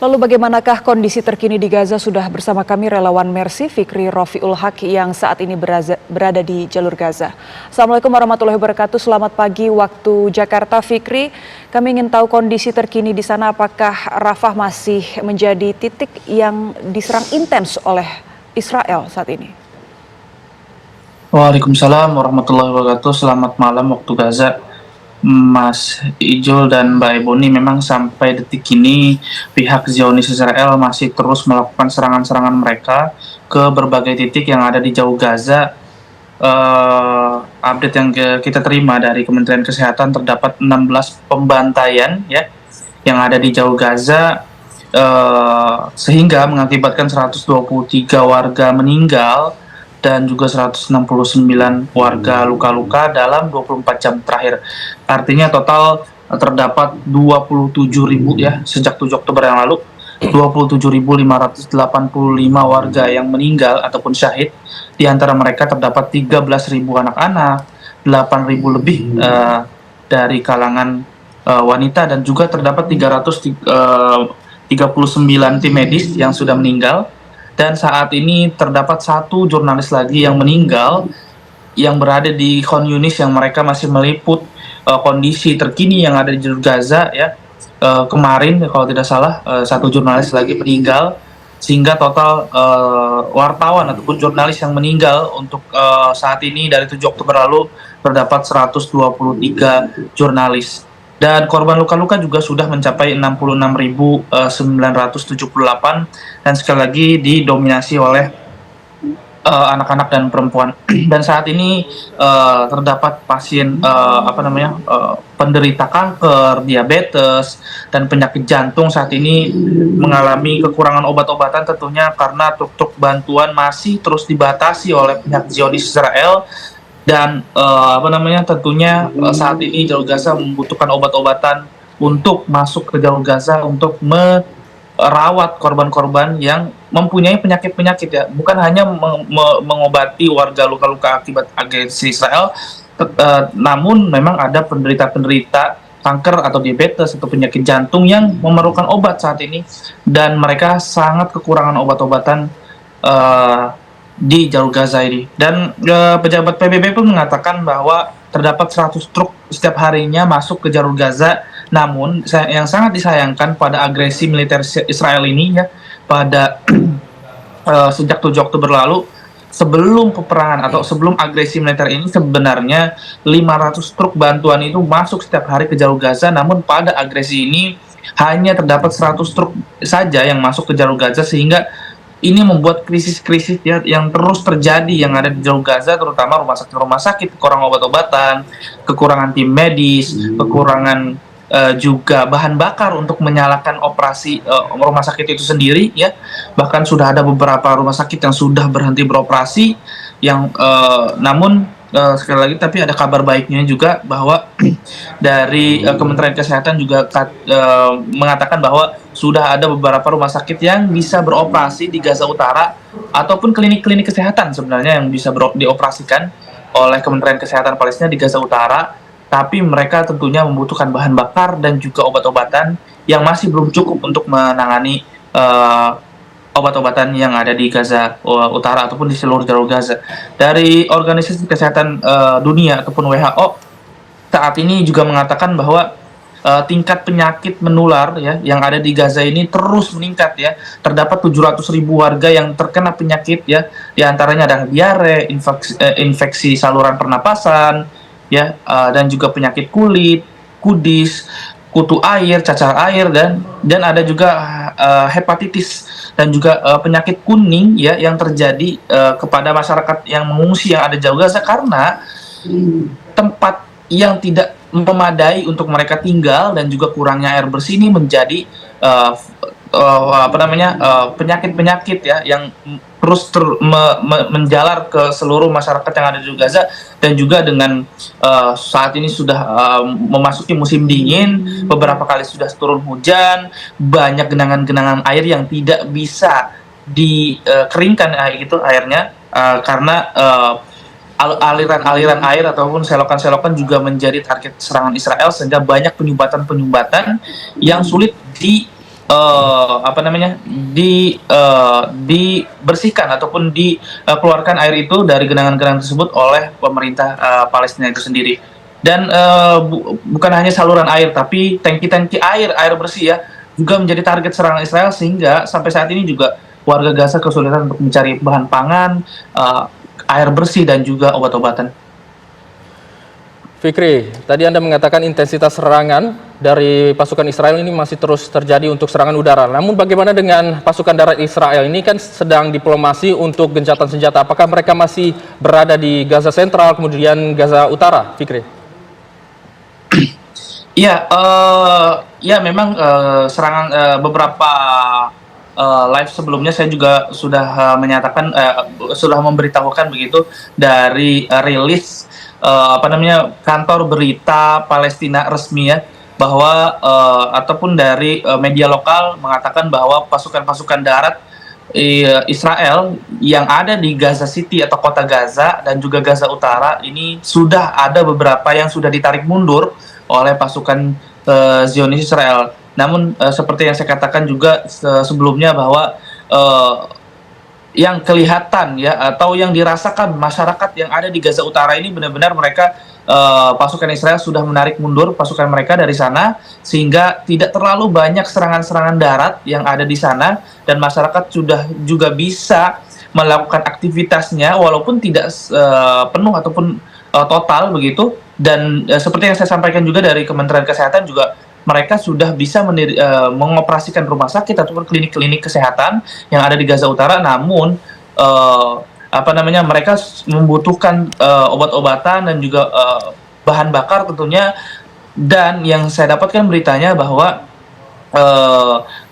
Lalu bagaimanakah kondisi terkini di Gaza? Sudah bersama kami relawan Mercy Fikri Rofiul Haq yang saat ini berada di jalur Gaza. Assalamualaikum warahmatullahi wabarakatuh. Selamat pagi waktu Jakarta, Fikri. Kami ingin tahu kondisi terkini di sana. Apakah Rafah masih menjadi titik yang diserang intens oleh Israel saat ini? Waalaikumsalam warahmatullahi wabarakatuh. Selamat malam waktu Gaza, Mas Ijul dan Mbak Ebony. Memang sampai detik ini pihak Zionis Israel masih terus melakukan serangan-serangan mereka ke berbagai titik yang ada di jauh Gaza. Update yang kita terima dari Kementerian Kesehatan, terdapat 16 pembantaian ya yang ada di jauh Gaza, sehingga mengakibatkan 123 warga meninggal dan juga 169 warga luka-luka dalam 24 jam terakhir. Artinya total terdapat 27.000 ya sejak 7 Oktober yang lalu, 27.585 warga yang meninggal ataupun syahid. Di antara mereka terdapat 13.000 anak-anak, 8.000 lebih dari kalangan wanita, dan juga terdapat 339 tim medis yang sudah meninggal. Dan saat ini terdapat satu jurnalis lagi yang meninggal yang berada di Khan Yunis, yang mereka masih meliput kondisi terkini yang ada di jalur Gaza ya. Kemarin kalau tidak salah satu jurnalis lagi meninggal, sehingga total wartawan ataupun jurnalis yang meninggal untuk saat ini dari 7 Oktober lalu terdapat 123 jurnalis. Dan korban luka-luka juga sudah mencapai 66.978, dan sekali lagi didominasi oleh anak-anak dan perempuan. Dan saat ini terdapat pasien penderita kanker, diabetes, dan penyakit jantung saat ini mengalami kekurangan obat-obatan, tentunya karena truk-truk bantuan masih terus dibatasi oleh pihak Zionis Israel. Dan tentunya saat ini jalur Gaza membutuhkan obat-obatan untuk masuk ke jalur Gaza untuk merawat korban-korban yang mempunyai penyakit-penyakit ya, bukan hanya mengobati warga luka-luka akibat agresi Israel, namun memang ada penderita-penderita kanker atau diabetes atau penyakit jantung yang memerlukan obat saat ini, dan mereka sangat kekurangan obat-obatan di jalur Gaza ini. Dan pejabat PBB pun mengatakan bahwa terdapat 100 truk setiap harinya masuk ke jalur Gaza. Namun yang sangat disayangkan pada agresi militer Israel ini ya, pada sejak 7 Oktober lalu, sebelum peperangan atau sebelum agresi militer ini, sebenarnya 500 truk bantuan itu masuk setiap hari ke jalur Gaza. Namun pada agresi ini hanya terdapat 100 truk saja yang masuk ke jalur Gaza, sehingga ini membuat krisis-krisis ya, yang terus terjadi yang ada di jalur Gaza, terutama rumah sakit kekurangan obat-obatan, kekurangan tim medis, kekurangan juga bahan bakar untuk menyalakan operasi rumah sakit itu sendiri ya. Bahkan sudah ada beberapa rumah sakit yang sudah berhenti beroperasi, yang namun sekali lagi, tapi ada kabar baiknya juga bahwa dari Kementerian Kesehatan juga mengatakan bahwa sudah ada beberapa rumah sakit yang bisa beroperasi di Gaza Utara, ataupun klinik-klinik kesehatan sebenarnya yang bisa dioperasikan oleh Kementerian Kesehatan Palestina di Gaza Utara. Tapi mereka tentunya membutuhkan bahan bakar dan juga obat-obatan yang masih belum cukup untuk menangani obat-obatan yang ada di Gaza Utara ataupun di seluruh jalur Gaza. Dari Organisasi Kesehatan Dunia ataupun WHO saat ini juga mengatakan bahwa tingkat penyakit menular ya yang ada di Gaza ini terus meningkat ya. Terdapat 700.000 warga yang terkena penyakit ya, di antaranya ada diare, infeksi saluran pernapasan ya, dan juga penyakit kulit, kudis, kutu air, cacar air, dan ada juga hepatitis dan juga penyakit kuning ya yang terjadi kepada masyarakat yang mengungsi yang ada jauh Gaza, karena tempat yang tidak memadai untuk mereka tinggal dan juga kurangnya air bersih ini menjadi penyakit-penyakit ya yang terus menjalar ke seluruh masyarakat yang ada di Gaza. Dan juga dengan saat ini sudah memasuki musim dingin, beberapa kali sudah turun hujan, banyak genangan-genangan air yang tidak bisa dikeringkan airnya, karena aliran-aliran air ataupun selokan-selokan juga menjadi target serangan Israel, sehingga banyak penyumbatan yang sulit apa namanya, dibersihkan ataupun dikeluarkan air itu dari genangan-genangan tersebut oleh pemerintah Palestina itu sendiri. Dan bukan hanya saluran air, tapi tangki-tangki air bersih ya, juga menjadi target serangan Israel, sehingga sampai saat ini juga warga Gaza kesulitan untuk mencari bahan pangan, air bersih, dan juga obat-obatan. Fikri, tadi Anda mengatakan intensitas serangan dari pasukan Israel ini masih terus terjadi untuk serangan udara. Namun bagaimana dengan pasukan darat Israel? Ini kan sedang diplomasi untuk gencatan senjata. Apakah mereka masih berada di Gaza Sentral, kemudian Gaza Utara, Fikri? Ya, ya memang serangan beberapa live sebelumnya saya juga sudah menyatakan, sudah memberitahukan begitu dari rilis apa namanya, kantor berita Palestina resmi ya, bahwa ataupun dari media lokal mengatakan bahwa pasukan-pasukan darat Israel yang ada di Gaza City atau kota Gaza dan juga Gaza Utara ini sudah ada beberapa yang sudah ditarik mundur oleh pasukan Zionis Israel. Namun seperti yang saya katakan juga sebelumnya, bahwa yang kelihatan ya, atau yang dirasakan masyarakat yang ada di Gaza Utara ini, benar-benar mereka pasukan Israel sudah menarik mundur pasukan mereka dari sana, sehingga tidak terlalu banyak serangan-serangan darat yang ada di sana, dan masyarakat sudah juga bisa melakukan aktivitasnya walaupun tidak penuh ataupun total begitu. Dan seperti yang saya sampaikan juga dari Kementerian Kesehatan juga, mereka sudah bisa mengoperasikan rumah sakit ataupun klinik-klinik kesehatan yang ada di Gaza Utara. Namun apa namanya, mereka membutuhkan obat-obatan dan juga bahan bakar tentunya. Dan yang saya dapatkan beritanya bahwa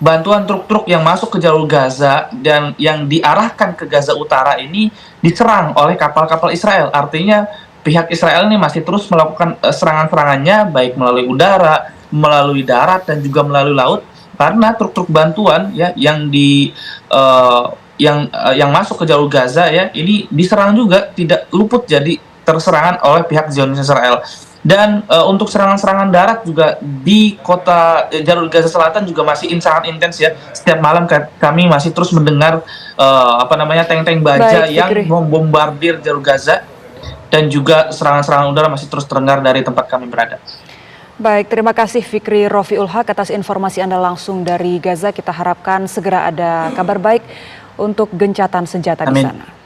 bantuan truk-truk yang masuk ke jalur Gaza dan yang diarahkan ke Gaza Utara ini diserang oleh kapal-kapal Israel. Artinya pihak Israel ini masih terus melakukan serangan-serangannya, baik melalui udara, melalui darat, dan juga melalui laut, karena truk-truk bantuan ya yang yang masuk ke jalur Gaza ya ini diserang juga, tidak luput jadi terserangan oleh pihak Zionis Israel. Dan untuk serangan-serangan darat juga di kota jalur Gaza Selatan juga masih sangat intens ya. Setiap malam kami masih terus mendengar apa namanya, tank-tank baja yang membombardir jalur Gaza, dan juga serangan-serangan udara masih terus terdengar dari tempat kami berada. Baik, terima kasih Fikri Rofiul Haq atas informasi Anda langsung dari Gaza. Kita harapkan segera ada kabar baik untuk gencatan senjata di sana.